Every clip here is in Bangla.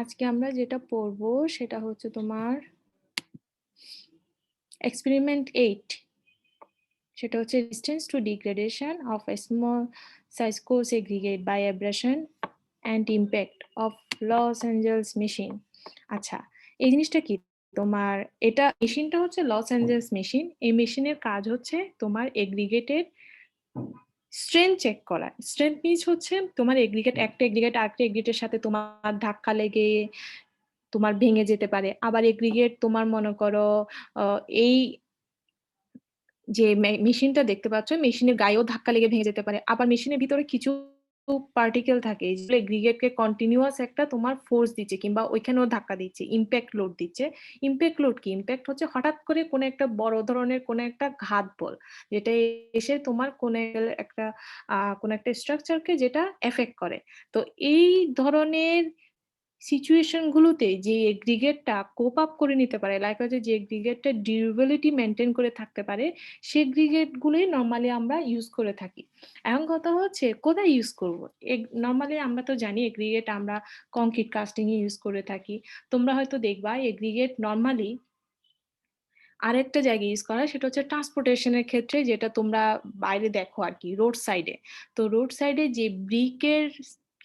আজকে আমরা যেটা পড়বো সেটা হচ্ছে তোমার এক্সপেরিমেন্ট 8। সেটা হচ্ছে resistance to degradation of a small size coarse aggregate by abrasion and impact of Los Angeles machine. আচ্ছা, এই জিনিসটা কি? তোমার এটা মেশিনটা হচ্ছে লস অ্যাঞ্জেলস মেশিন। এই মেশিনের কাজ হচ্ছে তোমার এগ্রিগেটের স্ট্রেংথ চেক করা। স্ট্রেংথ মিনস হচ্ছে তোমার এগ্রিগেট একটা এগ্রিগেট আরেকটা এগ্রিগেটের সাথে তোমার ধাক্কা লেগে তোমার ভেঙে যেতে পারে। আবার এগ্রিগেট তোমার মনে করো এই যে মেশিনটা দেখতে পাচ্ছ, মেশিনের গায়েও ধাক্কা লেগে ভেঙে যেতে পারে। আবার মেশিনের ভিতরে কিছু পার্টিকেল থাকে যেগুলো এগ্রিগেটকে কন্টিনিউয়াস একটা তোমার ফোর্স দিচ্ছে কিংবা ওইখানেও ধাক্কা দিচ্ছে, ইমপ্যাক্ট লোড দিচ্ছে। ইমপ্যাক্ট লোড কি? ইমপ্যাক্ট হচ্ছে হঠাৎ করে কোনো একটা বড় ধরনের কোনো একটা ঘাত বল, যেটা এসে তোমার কোনো একটা স্ট্রাকচারকে যেটা এফেক্ট করে। তো এই ধরনের সিচুয়েশন গুলোতে যে এগ্রিগেটটা কোপ আপ করে নিতে পারে, লাইক হচ্ছে যে এগ্রিগেটটা ডিউরেবিলিটি মেনটেন করে থাকতে পারে, সে এগ্রিগেট গুলোই নরমালি আমরা ইউজ করে থাকি। এখন কথা হচ্ছে কোথায় ইউজ করব? নরমালি আমরা তো জানি এগ্রিগেট আমরা কংক্রিট কাস্টিং এ ইউজ করে থাকি। তোমরা হয়তো দেখবা এগ্রিগেট নরমালি আরেকটা জায়গায় ইউজ করা হয়, সেটা হচ্ছে ট্রান্সপোর্টেশন এর ক্ষেত্রে, যেটা তোমরা বাইরে দেখো আরকি রোড সাইডে। তো রোড সাইডে যে ব্রিকের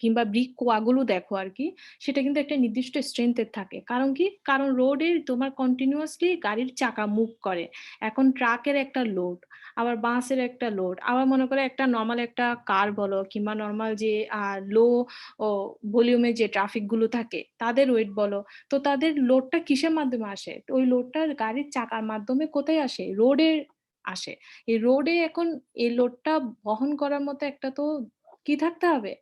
কিংবা ব্রিক কোয়াগুলো দেখো আরকি, সেটা কিন্তু একটা নির্দিষ্ট স্ট্রেংথ এর থাকে। কারণ কি? কারণ রোডে তোমার কন্টিনিউয়াসলি গাড়ির চাকা মুভ করে। এখন ট্রাকের একটা লোড, আবার বাসের একটা লোড, আবার মনে করো একটা নরমাল একটা কার বলো কিংবা নরমাল যে লো ও ভলিউমের যে ট্রাফিক গুলো থাকে তাদের ওয়েট বলো, তো তাদের লোডটা কিসের মাধ্যমে আসে? তো ওই লোডটা গাড়ির চাকার মাধ্যমে কোথায় আসে? রোডে আসে। এই রোডে এখন এই লোডটা বহন করার মতো একটা তো কি থাকতে হবে?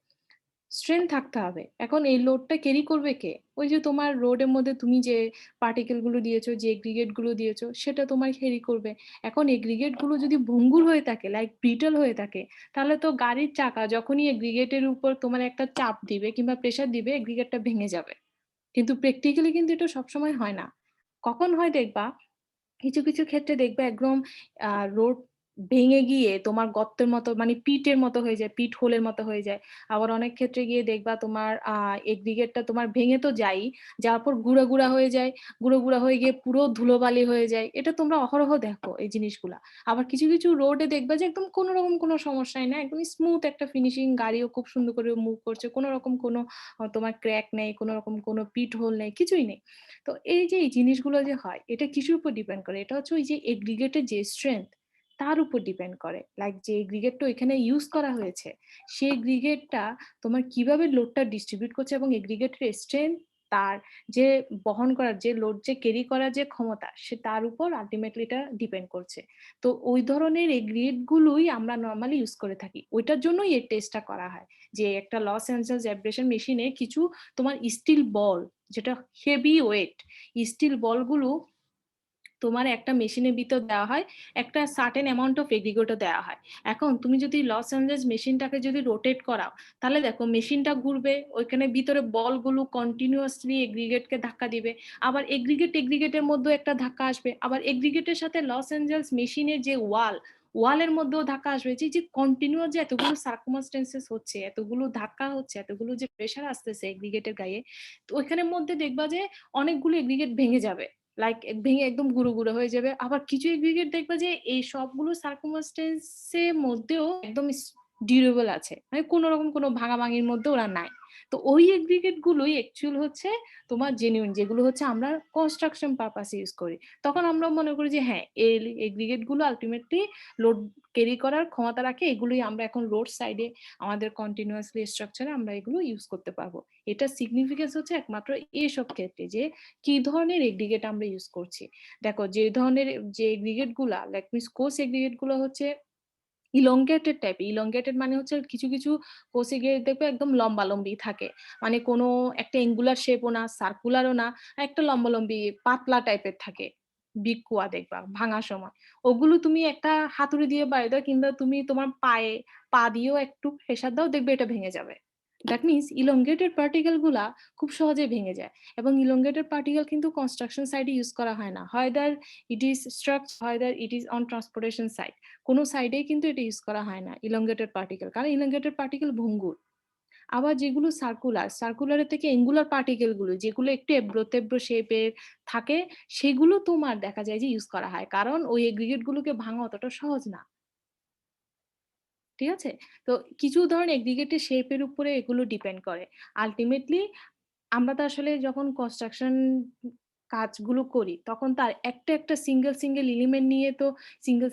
স্ট্রেংথ থাকতে হবে। এখন এই লোডটা ক্যারি করবে কে? ওই যে তোমার রোডের মধ্যে তুমি যে পার্টিকেল গুলো দিয়েছো, যে এগ্রিগেট গুলো দিয়েছো, সেটা তোমার ক্যারি করবে। এখন এগ্রিগেট গুলো যদি ভঙ্গুর হয়ে থাকে, লাইক ব্রিটল হয়ে থাকে, তাহলে তো গাড়ির চাকা যখনই এগ্রিগেটের উপর তোমার একটা চাপ দিবে কিংবা প্রেসার দিবে, এগ্রিগেটটা ভেঙে যাবে। কিন্তু প্র্যাকটিক্যালি কিন্তু এটা সবসময় হয় না। কখন হয় দেখবা, কিছু, কিছু ক্ষেত্রে দেখবে একদম রোড ভেঙে গিয়ে তোমার গর্তের মতো মানে পিটের মতো হয়ে যায়, পিট হোলের মতো হয়ে যায়। আবার অনেক ক্ষেত্রে গিয়ে দেখবা তোমার এগ্রিগেটটা তোমার ভেঙে তো যায়ই, যাওয়ার পর গুঁড়া, গুঁড়া হয়ে যায়। গুঁড়ো, গুঁড়া হয়ে গিয়ে পুরো ধুলোবালি হয়ে যায়। এটা তোমরা অহরহ দেখো এই জিনিসগুলা। আবার কিছু, কিছু রোডে দেখবা যে একদম কোন রকম কোনো সমস্যাই নাই। একদম স্মুথ একটা ফিনিশিং, গাড়িও খুব সুন্দর করে মুভ করছে। কোন রকম কোনো তোমার ক্র্যাক নেই, কোন রকম কোনো পিট হোল নেই, কিছুই নেই। তো এই যে এই জিনিসগুলো যে হয়, এটা কিসের উপর ডিপেন্ড করে? এটা হচ্ছে ওই যে এগ্রিগেটের যে স্ট্রেংথ, তার উপর ডিপেন্ড করে। লাইক যে এগ্রিগেটটা ওইখানে ইউজ করা হয়েছে, সেই এগ্রিগেটটা তোমার কিভাবে লোডটা ডিস্ট্রিবিউট করছে এবং এগ্রিগেটের স্ট্রেংথ, তার যে বহন করার যে লোড, যে ক্যারি করার যে ক্ষমতা, সে তার উপর আলটিমেটলি এটা ডিপেন্ড করছে। তো ওই ধরনের এগ্রিগেট গুলোই আমরা নরমালি ইউজ করে থাকি। ওইটার জন্যই এই টেস্টটা করা হয়, যে একটা লস অ্যাঞ্জেলস অ্যাব্রেশন মেশিনে কিছু তোমার স্টিল বল, যেটা হেভি ওয়েট, স্টিল বলগুলো তোমার একটা মেশিনের ভিতর দেওয়া হয়, একটা সার্টেন অ্যামাউন্ট অফ এগ্রিগেটও দেওয়া হয়। এখন তুমি যদি লস অ্যাঞ্জেলস মেশিনটাকে যদি রোটেট করাও, তাহলে দেখো মেশিনটা ঘুরবে, ওইখানে ভিতরে বলগুলো কন্টিনিউয়াসলি এগ্রিগেটকে ধাক্কা দিবে। আবার এগ্রিগেটের মধ্যেও একটা ধাক্কা আসবে, আবার এগ্রিগেটের সাথে লস অ্যাঞ্জেলস মেশিনের যে ওয়ালের মধ্যেও ধাক্কা আসবে। যে কন্টিনিউয়াস যে এতগুলো সার্কামস্টেন্সেস হচ্ছে, এতগুলো ধাক্কা হচ্ছে, এতগুলো যে প্রেসার আসতেছে এগ্রিগেটের গায়ে, তো ওইখানের মধ্যে দেখবা যে অনেকগুলো এগ্রিগেট ভেঙে যাবে, লাইক ভেঙে একদম গুঁড়ো গুঁড়ো হয়ে যাবে। আবার কিছু এগ্রিগেট দেখবা যে এই সবগুলো সার্কামস্টেন্স এর মধ্যেও একদম ডিউরেবল আছে, মানে কোনো রকম কোনো ভাঙাভাঙির মধ্যে ওরা নাই। তো ওই এগ্রিগেট গুলোই অ্যাকচুয়াল হচ্ছে তোমার জেনুইন, যেগুলো হচ্ছে আমরা কনস্ট্রাকশন পারপাসে ইউজ করি। তখন আমরা মনে করি যে হ্যাঁ, এই এগ্রিগেট গুলো আলটিমেটলি লোড ক্যারি করার ক্ষমতা রাখে, এগুলোই আমরা এখন রোড সাইডে আমাদের কন্টিনিউয়াসলি স্ট্রাকচারে আমরা এগুলো ইউজ করতে পারবো। এটা সিগনিফিকেন্স হচ্ছে একমাত্র এইসব ক্ষেত্রে, যে কি ধরনের এগ্রিগেট আমরা ইউজ করছি। দেখো যে ধরনের যে এগ্রিগেট গুলা, লাইক মিনস কোর্স এগ্রিগেট গুলো হচ্ছে ইলংগেটেড টাইপ। ইলংগেটেড মানে হচ্ছে কিছু, কিছু কোর্স এগ্রিগেট দেখবে একদম লম্বালম্বি থাকে। মানে কোনো একটা এঙ্গুলার শেপও না, সার্কুলারও না, একটা লম্বালম্বি পাতলা টাইপের থাকে। বিগ কুয়া দেখবা ভাঙার সময়। ওগুলো তুমি একটা হাতুড়ি দিয়ে বাড়ি দাও কিংবা তুমি তোমার পা দিয়েও একটু প্রেসার দাও, দেখবে এটা ভেঙে যাবে। দ্যাট মিনস ইলংগেটেড পার্টিকেল গুলা খুব সহজে ভেঙে যায়। এবং ইলংগেটেড পার্টিকেল কিন্তু কনস্ট্রাকশন সাইডে ইউজ করা হয় না, either it is structure, either it is on transportation side. কোনো সাইডেই কিন্তু এটা ইউজ করা হয় না ইলংগেটেড পার্টিকেল, কারণ ইলংগেটেড পার্টিকেল ভঙ্গুর। আবার যেগুলো সার্কুলারের থেকে অ্যাঙ্গুলার পার্টিকেল গুলো যেগুলো একটু এবড়ো-তেবড়ো শেপের থাকে, সেগুলো তোমার দেখা যায় যে ইউজ করা হয়। কারণ ওই এগ্রিগেট গুলোকে ভাঙা অতটা সহজ না। ঠিক আছে? তো কিছু ধরনের এগ্রিগেটের শেপের উপরে এগুলো ডিপেন্ড করে। আল্টিমেটলি আমরা তো আসলে যখন কনস্ট্রাকশন কাজগুলো করি, তখন তার একটা সিঙ্গেল এলিমেন্ট নিয়ে তো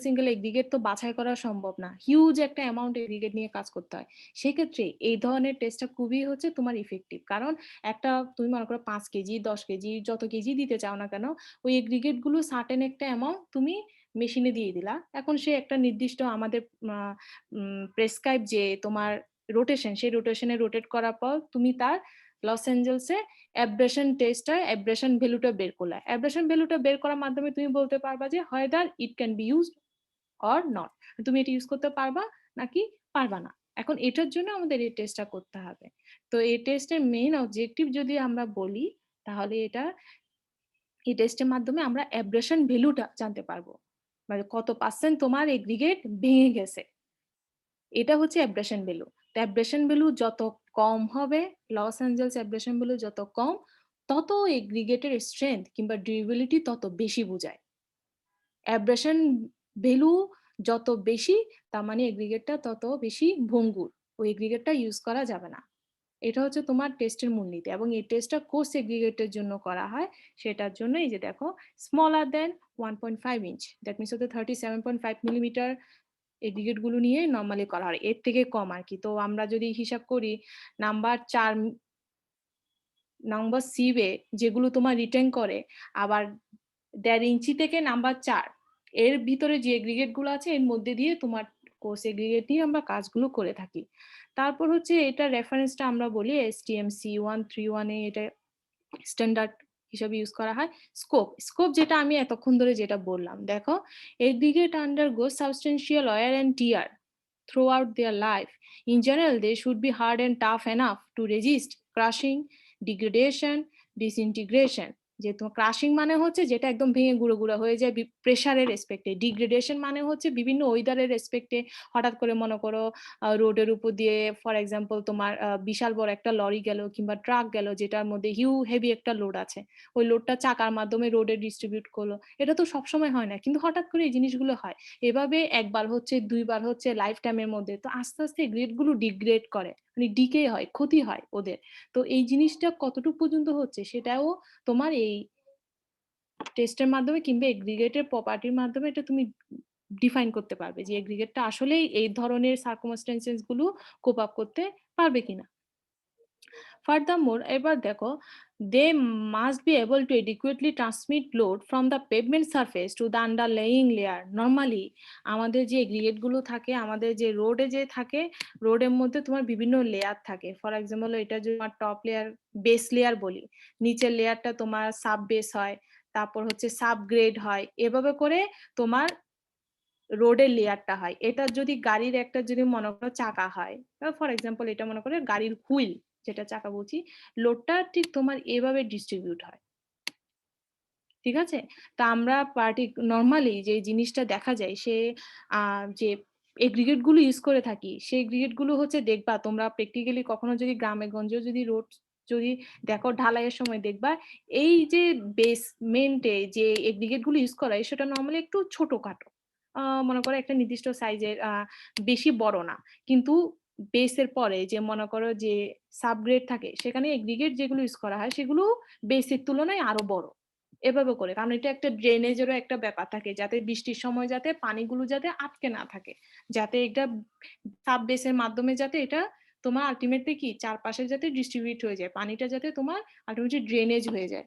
সিঙ্গেল এগ্রিগেট তো বাছাই করা সম্ভব না। হিউজ একটা অ্যামাউন্ট এগ্রিগেট নিয়ে কাজ করতে হয়। সেক্ষেত্রে এই ধরনের টেস্টটা খুবই হচ্ছে তোমার ইফেক্টিভ। কারণ একটা তুমি মনে করো ৫ কেজি, 10 কেজি যত কেজি দিতে চাও না কেন, ওই এগ্রিগেট গুলো সার্টেন একটা অ্যামাউন্ট তুমি মেশিনে দিয়ে দিলা। এখন সে একটা নির্দিষ্ট আমাদের আ প্রেসক্রাইব যে তোমার রোটেশন, সেই রোটেশনে রোটেট করার পর তুমি তার লস এঞ্জেলসে অ্যাব্রেশন টেস্টটা অ্যাব্রেশন ভ্যালুটা বের করলা। অ্যাব্রেশন ভ্যালুটা বের করার মাধ্যমে তুমি বলতে পারবা যে whether it can be used or not. তুমি এটা ইউজ করতে পারবা নাকি পারবা না। এখন এটার জন্য আমাদের এই টেস্টটা করতে হবে। তো এই টেস্টের মেইন অবজেক্টিভ যদি আমরা বলি, তাহলে এই টেস্টের মাধ্যমে আমরা অ্যাব্রেশন ভ্যালুটা জানতে পারবো। মানে কত পার্সেন্ট তোমার এগ্রিগেট ভেঙে গেছে। এটা হচ্ছে অ্যাব্রেশন ভ্যালু। তো অ্যাব্রেশন ভ্যালু যত কম হবে, লস এঞ্জেলস অ্যাব্রেশন ভ্যালু যত কম, তত এগ্রিগেটের স্ট্রেংথ কিংবা ডিউরেবিলিটি তত বেশি বোঝায়। অ্যাব্রেশন ভ্যালু যত বেশি, তার মানে এগ্রিগেটটা তত বেশি ভঙ্গুর। ওই এগ্রিগেটটা ইউজ করা যাবে না। এটা হচ্ছে তোমার টেস্টের মূলনীতি এবং এই টেস্টটা কোর্স এগ্রিগেটের জন্য করা হয়। সেটার জন্য এই যে দেখো smaller then 1.5 inch, that means হচ্ছে 37.5 মিলিমিটার এগ্রিগেট গুলো নিয়ে নরমালি করা হয়। এর থেকে কম আরকি। তো আমরা যদি হিসাব করি নাম্বার ৪ নাম্বার সিবে যেগুলো তোমার রিটেইন করে, আবার ১.৫ ইঞ্চি থেকে নাম্বার ৪ এর ভিতরে যে এগ্রিগেট গুলো আছে এর মধ্যে দিয়ে তোমার কোর্স এগ্রিগেট নিয়ে আমরা কাজগুলো করে থাকি। তারপর হচ্ছে এটার রেফারেন্সটা আমরা বলি STM C131 এ এটা স্ট্যান্ডার্ড হিসাবে ইউজ করা হয়। স্কোপ যেটা আমি এতক্ষণ ধরে যেটা বললাম। দেখো, aggregate undergo substantial wear and tear throughout their life. In general, they should be hard and tough enough to resist crushing, degradation, disintegration. যে তোমার ক্রাশিং মানে হচ্ছে যেটা একদম ভেঙে গুঁড়ো হয়ে যায় প্রেসারের রেসপেক্টে। ডিগ্রেডেশন মানে হচ্ছে বিভিন্ন ওয়েদারের রেসপেক্টে হঠাৎ করে মনে করো রোডের উপর দিয়ে ফর এক্সাম্পল তোমার বিশাল বড় একটা লরি গেল কিংবা ট্রাক গেল যেটার মধ্যে হেভি একটা লোড আছে। ওই লোডটা চাকার মাধ্যমে রোডে ডিস্ট্রিবিউট করলো। এটা তো সবসময় হয় না, কিন্তু হঠাৎ করে এই জিনিসগুলো হয়। এভাবে একবার হচ্ছে, দুইবার হচ্ছে লাইফ টাইমের মধ্যে। তো আস্তে গ্রেড গুলো ডিগ্রেড করে, মানে ডিকে হয়, ক্ষতি হয় ওদের। তো এই জিনিসটা কতটুকু পর্যন্ত হচ্ছে সেটাও তোমার এই টেস্টের মাধ্যমে কিংবা এগ্রিগেটের প্রপার্টির মাধ্যমে এটা তুমি ডিফাইন করতে পারবে যে এগ্রিগেটটা আসলেই এই ধরনের সার্কামস্টেন্সেস গুলো কোপ আপ করতে পারবে কিনা। Furthermore, এবার দেখো, they must be able to adequately transmit load from the pavement surface to the underlying layer. Normally আমাদের যে এগ্রিগেট গুলো থাকে, আমাদের যে রোডে যে থাকে, রোডের মধ্যে তোমার বিভিন্ন লেয়ার থাকে। ফর এক্সাম্পল এটা যদি তোমার টপ লেয়ার, বেস লেয়ার বলি, নিচের লেয়ারটা তোমার সাব বেস হয়, তারপর হচ্ছে সাব গ্রেড হয়, এভাবে করে তোমার রোডের লেয়ারটা হয়। এটা যদি গাড়ির একটা যদি মনে করো চাকা হয়, ফর এক্সাম্পল এটা মনে করো গাড়ির হুইল, যেটা চাকা বলছি, লোডটা ঠিক তোমার এভাবে ডিস্ট্রিবিউট হয়। ঠিক আছে? তো আমরা নরমালি যে জিনিসটা দেখা যায় সে যে এগ্রিগেট গুলো ইউজ করে থাকি, সেই এগ্রিগেট গুলো হচ্ছে দেখবা তোমরা প্র্যাকটিক্যালি কখনো যদি গ্রামে-গঞ্জেও যদি রোড যদি দেখো ঢালাইয়ের সময় দেখবা এই যে বেসমেন্টে যে এগ্রিগেট গুলো ইউজ করা হয় সেটা নরমালি একটু ছোটখাটো। মনে করো একটা নির্দিষ্ট সাইজের, বেশি বড় না। কিন্তু বেসের পরে যে মনে করো যে সাবগ্রেড থাকে সেখানে এগ্রিগেট যেগুলো ইউজ করা হয় সেগুলো বেসের তুলনায় আরো বড়। এভাবে করে। কারণ এটা একটা ড্রেনেজেরও একটা ব্যাপার থাকে। যাতে বৃষ্টির সময় যাতে পানিগুলো যাতে আটকে না থাকে। যাতে এটা সাব বেসের মাধ্যমে যাতে এটা তোমার আল্টিমেটলি কি চারপাশে যাতে ডিস্ট্রিবিউট হয়ে যায়। পানিটা যাতে তোমার আল্টিমেটলি ড্রেনেজ হয়ে যায়।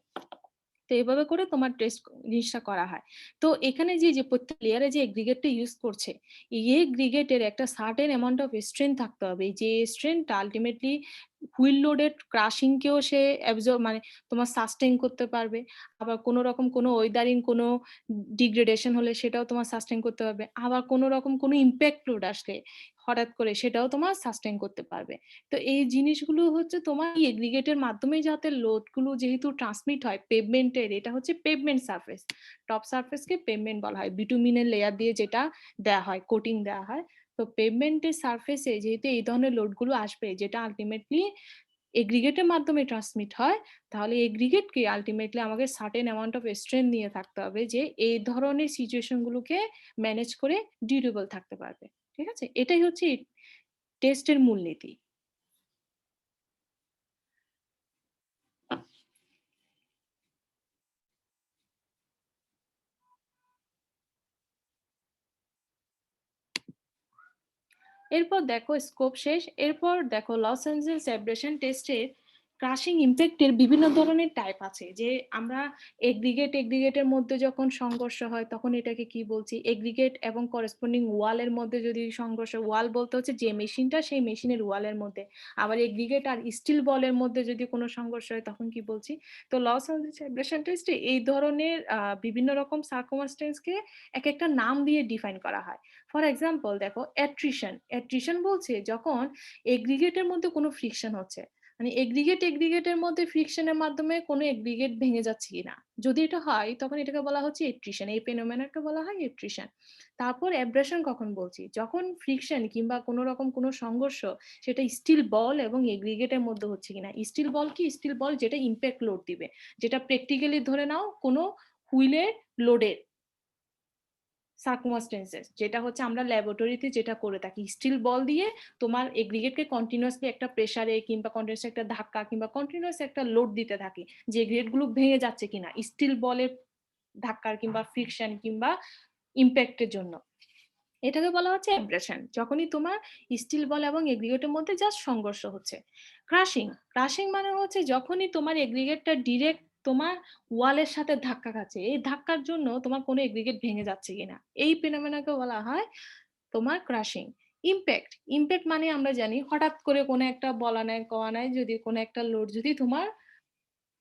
তো এভাবে করে তোমার টেস্ট জিনিসটা করা হয়। তো এখানে যে প্রত্যেক লেয়ারে যে এগ্রিগেটটা ইউজ করছে, এই এগ্রিগেটের একটা সার্টেন অ্যামাউন্ট অফ স্ট্রেংথ থাকতে হবে। যে স্ট্রেংথটা আল্টিমেটলি হুইল লোডেড ক্রাশিং কেও সে মানে তোমার সাস্টেইন করতে পারবে। আবার কোন রকম কোন ওয়েদারিং কোন ডিগ্রেডেশন হলে সেটাও তোমার সাস্টেইন করতে পারবে। আবার কোন রকম কোন ইমপ্যাক্ট লোড আসলে হঠাৎ করে সেটাও তোমার সাস্টেইন করতে পারবে। তো এই জিনিসগুলো হচ্ছে তোমার এই এগ্রিগেটের মাধ্যমেই যাতে লোড গুলো যেহেতু ট্রান্সমিট হয় পেভমেন্টের, এটা হচ্ছে পেভমেন্ট সারফেস। টপ সারফেসকে পেভমেন্ট বলা হয়। বিটুমিনের লেয়ার দিয়ে যেটা দেয়া হয়, কোটিং দেয়া হয়। তো পেভমেন্টের সারফেসে যেহেতু এই ধরনের লোডগুলো আসবে, যেটা আলটিমেটলি এগ্রিগেটের মাধ্যমে ট্রান্সমিট হয়, তাহলে এগ্রিগেটকে আলটিমেটলি আমাকে সার্টেন অ্যামাউন্ট অফ স্ট্রেংথ নিয়ে থাকতে হবে যে এই ধরনের সিচুয়েশন গুলোকে ম্যানেজ করে ডিউরেবল থাকতে পারবে। ঠিক আছে? এটাই হচ্ছে টেস্টের মূলনীতি। এরপর দেখো স্কোপ শেষ। এরপর দেখো লস এঞ্জেলস অ্যাব্রেশন টেস্টের ক্রাশিং ইম্প্যাক্টের বিভিন্ন ধরনের টাইপ আছে। যে আমরা এগ্রিগেটের মধ্যে যখন সংঘর্ষ হয় তখন এটাকে কি বলছি, এগ্রিগেট এবং করেসপন্ডিং ওয়ালের মধ্যে যদি সংঘর্ষ, ওয়াল বলতে হচ্ছে যে মেশিনটা, সেই মেশিনের ওয়ালের মধ্যে। আবার এগ্রিগেট আর স্টিল বলের মধ্যে যদি কোনো সংঘর্ষ হয় তখন কি বলছি। তো লস এঞ্জেলস অ্যাব্রেশন টেস্টে এই ধরনের বিভিন্ন রকম সার্কামস্টেন্সকে এক একটা নাম দিয়ে ডিফাইন করা হয়। ফর এক্সাম্পল দেখো অ্যাট্রিশন বলছে যখন এগ্রিগেটের মধ্যে কোনো ফ্রিকশন হচ্ছে, মানে এগ্রিগেটের মধ্যে ফ্রিকশনের মাধ্যমে কোনো এগ্রিগেট ভেঙে যাচ্ছে কিনা, যদি এটা হয় তখন এটাকে বলা হচ্ছে এট্রিশন। এই ফেনোমেনাকে বলা হয় এট্রিশন। তারপর অ্যাব্রেশন কখন বলছি, যখন ফ্রিকশন কিংবা কোনো রকম কোনো সংঘর্ষ সেটা স্টিল বল এবং এগ্রিগেটের মধ্যে হচ্ছে কিনা। স্টিল বল কি, স্টিল বল যেটা ইম্প্যাক্ট লোড দিবে, যেটা প্র্যাকটিক্যালি ধরে নাও কোনো হুইলের লোডের সার্কামস্টেন্সেস, যেটা হচ্ছে আমরা ল্যাবরেটরিতে যেটা করে থাকি, স্টিল বল দিয়ে তোমার এগ্রিগেটকে কন্টিনিউয়াসলি একটা প্রেসারে কিংবা কন্টিনিউয়াস একটা ধাক্কা কিংবা কন্টিনিউয়াস একটা লোড দিতে থাকি যে এগ্রিগেটগুলো ভেঙে যাচ্ছে কিনা স্টিল বলের ধাক্কার কিংবা ফ্রিকশন কিংবা ইম্প্যাক্টের জন্য। এটাকে বলা হচ্ছে অ্যাব্রেশন, যখনই তোমার স্টিল বল এবং এগ্রিগেটের মধ্যে জাস্ট সংঘর্ষ হচ্ছে। ক্রাশিং মানে হচ্ছে যখনই তোমার এগ্রিগেটটা ডিরেক্ট তোমার ওয়ালের সাথে ধাক্কা খাচ্ছে, এই ধাক্কার জন্য তোমার কোনো এগ্রিগেট ভেঙে যাচ্ছে কিনা, এই ফেনোমেনাকে বলা হয় তোমার ক্রাশিং। ইম্প্যাক্ট মানে আমরা জানি হঠাৎ করে কোনো একটা বলা নাই কওয়া নাই যদি কোনো একটা লোড যদি তোমার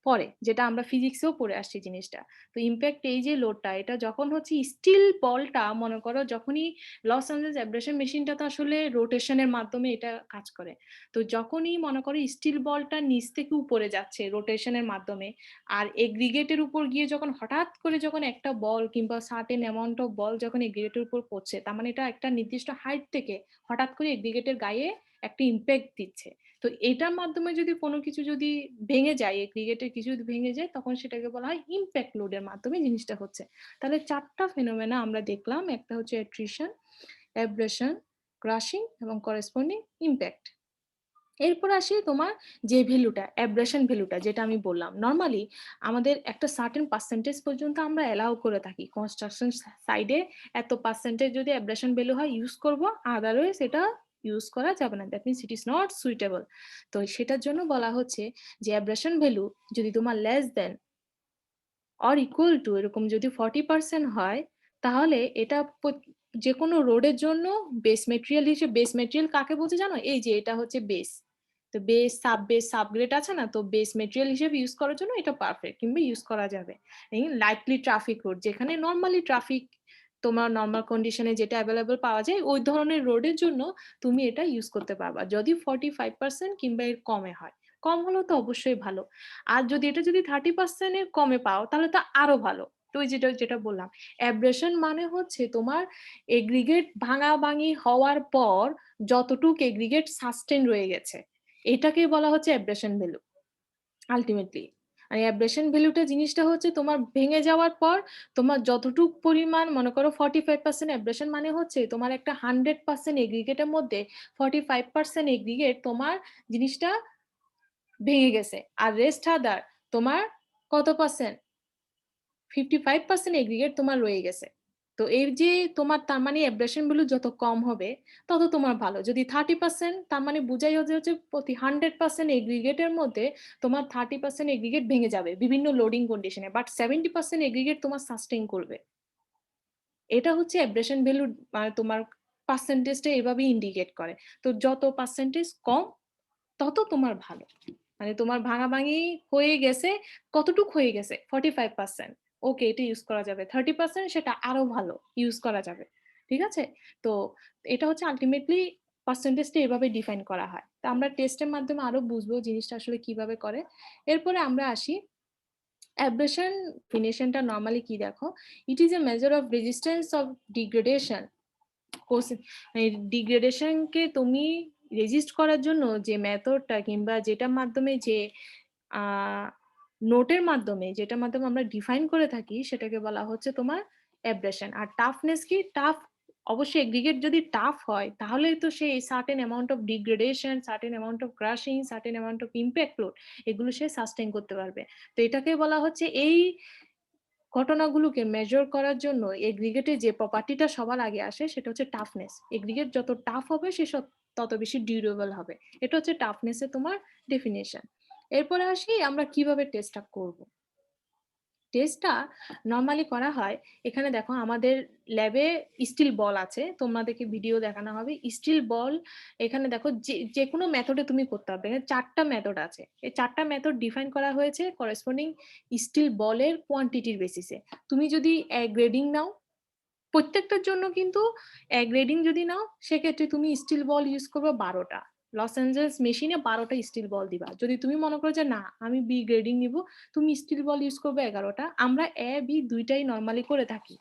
পরে, যেটা আমরা ফিজিক্সেও পড়ে আসছি জিনিসটা। তো ইম্প্যাক্ট এই যে লোডটা, এটা যখন হচ্ছে স্টিল বলটা, মনে করো যখনই লস এঞ্জেলস অ্যাব্রেশন মেশিনটা তো আসলে রোটেশনের মাধ্যমে এটা কাজ করে। তো যখনই মনে করো স্টিল বলটা নিচ থেকে উপরে যাচ্ছে রোটেশনের মাধ্যমে, আর এগ্রিগেটের উপর গিয়ে যখন হঠাৎ করে যখন একটা বল কিংবা সার্টেন অ্যামাউন্ট অফ বল যখন এগ্রিগেটের উপর পড়ছে, তার মানে এটা একটা নির্দিষ্ট হাইট থেকে হঠাৎ করে এগ্রিগেটের গায়ে একটা ইম্প্যাক্ট দিচ্ছে। তো এটার মাধ্যমে যদি কোনো কিছু যদি ভেঙে যায়, এগ্রিগেটের কিছু যদি ভেঙে যায়, তখন সেটাকে বলা হয় ইম্প্যাক্ট লোডের মাধ্যমে জিনিসটা হচ্ছে। তাহলে চারটা ফেনোমেনা আমরা দেখলাম, একটা হচ্ছে অ্যাট্রিশন, অ্যাব্রেশন, ক্রাশিং এবং করেসপন্ডিং ইম্প্যাক্ট। এরপর আসি তোমার যে ভ্যালুটা, অ্যাব্রেশন ভ্যালুটা, যেটা আমি বললাম নর্মালি আমাদের একটা সার্টেন পার্সেন্টেজ পর্যন্ত আমরা অ্যালাউ করে থাকি কনস্ট্রাকশন সাইডে, এত পার্সেন্টেজ যদি অ্যাব্রেশন ভ্যালু হয় ইউজ করব, আদারওয়াইজ এটা ইউজ করা যাবে না, that means it is not suitable. তো সেটার জন্য বলা হচ্ছে যে অ্যাব্রেশন ভ্যালু যদি তোমার less than or equal to এরকম যদি 40% হয়, তাহলে এটা যে কোনো রোডের জন্য বেস মেটেরিয়াল হিসেবে, বেস মেটেরিয়াল কাকে বলছে জানো, এই যে এটা হচ্ছে বেস। তো বেস সাবগ্রেড আছে না, তো বেস মেটেরিয়াল হিসেবে ইউজ করার জন্য এটা পারফেক্ট কিংবা ইউজ করা যাবে। লাইটলি ট্রাফিক রোড, যেখানে নর্মালি ট্রাফিক তোমার নর্মাল কন্ডিশনে যেটা অ্যাভেলেবল পাওয়া যায়, ওই ধরনের রোডের জন্য তুমি এটা ইউজ করতে পারবা, যদি 45% কিংবা এর কমে হয়। কম হলেও তো অবশ্যই ভালো। আর যদি এটা যদি 30% এর কমে পাও তাহলে তো আরো ভালো। তো যেটা যেটা বললাম, অ্যাব্রেশন মানে হচ্ছে তোমার এগ্রিগেট ভাঙাভাঙি হওয়ার পর যতটুক এগ্রিগেট সাস্টেন রয়ে গেছে, এটাকে বলা হচ্ছে অ্যাব্রেশন ভ্যালু আলটিমেটলি। আর অ্যাব্রেশন ভ্যালুটা জিনিসটা হচ্ছে তোমার ভেঙে যাওয়ার পর তোমার যতটুক পরিমাণ, মনে করো 45% অ্যাব্রেশন মানে হচ্ছে তোমার একটা 100% এগ্রিগেটের মধ্যে 45% এগ্রিগেট তোমার জিনিসটা ভেঙে গেছে, আর রেস্ট আদার তোমার কত পার্সেন্ট, 55% এগ্রিগেট তোমার রয়ে গেছে। তো এই যে তোমার তার মানে অ্যাব্রেশন ভ্যালু যত কম হবে তত তোমার ভালো। যদি 30%, তার মানে বুঝাই হচ্ছে প্রতি 100% এগ্রিগেটের মধ্যে তোমার 30% এগ্রিগেট ভেঙে যাবে বিভিন্ন লোডিং কন্ডিশনে, বাট 70% এগ্রিগেট তোমার সাস্টেইন করবে। এটা হচ্ছে অ্যাব্রেশন ভ্যালু, মানে তোমার পার্সেন্টেজটা এভাবে ইন্ডিকেট করে। তো যত পার্সেন্টেজ কম তত তোমার ভালো। মানে তোমার ভাঙাভাঙি হয়ে গেছে, কতটুক হয়ে গেছে 45%, ওকে এটা ইউজ করা যাবে। 30% সেটা আরো ভালো ইউজ করা যাবে। ঠিক আছে? তো এটা হচ্ছে আলটিমেটলি পার্সেন্টেজটা এভাবে ডিফাইন করা হয়। তো আমরা টেস্টের মাধ্যমে আরো বুঝবো জিনিসটা আসলে কিভাবে করে। এরপরে আমরা আসি অ্যাব্রেশন ফিনিশনটা নরমালি কি দেখো, it is a measure of resistance of degradation ডিগ্রেডেশনকে তুমি রেজিস্ট করার জন্য যে মেথডটা কিংবা যেটার মাধ্যমে যে নোটের মাধ্যমে যেটার মাধ্যমে আমরা ডিফাইন করে থাকি সেটাকে বলা হচ্ছে তোমার অ্যাব্রেশন। আর টাফনেস কি? টাফ অবশ্যই এগ্রিগেট যদি টাফ হয় তাহলে তো সে certain amount of degradation, certain amount of crushing, certain amount of impact load এগুলো সে সাস্টেইন করতে পারবে। তো এটাকে বলা হচ্ছে এই ঘটনাগুলোকে মেজার করার জন্য এগ্রিগেটে যে প্রপার্টিটা সবার আগে আসে সেটা হচ্ছে টাফনেস। এগ্রিগেট যত টাফ হবে সে তত বেশি ডিউরেবল হবে। এটা হচ্ছে টাফনেসের তোমার ডেফিনেশন। এরপরে আসি আমরা কিভাবে টেস্টটা করব। টেস্টটা নরমালি করা হয়, এখানে দেখো আমাদের ল্যাবে স্টিল বল আছে, তোমাদেরকে ভিডিও দেখানো হবে স্টিল বল। এখানে দেখো যে কোনো মেথডে তুমি করতে পারবে, এখানে 4টা মেথড আছে। এই 4টা মেথড ডিফাইন করা হয়েছে করেসপন্ডিং স্টিল বলের কোয়ান্টিটির বেসিসে। তুমি যদি গ্রেডিং নাও প্রত্যেকটার জন্য কিন্তু গ্রেডিং যদি নাও সেক্ষেত্রে তুমি স্টিল বল ইউজ করবে 12টা। লস অ্যাঞ্জেলস মেশিনে 12টা স্টিল বল দিবা। যদি তুমি মনে করো যে না আমি বি গ্রেডিং নিব, তুমি স্টিল বল ইউজ করবে 11টা। আমরা এ বি দুইটাই নরমালি করে থাকি,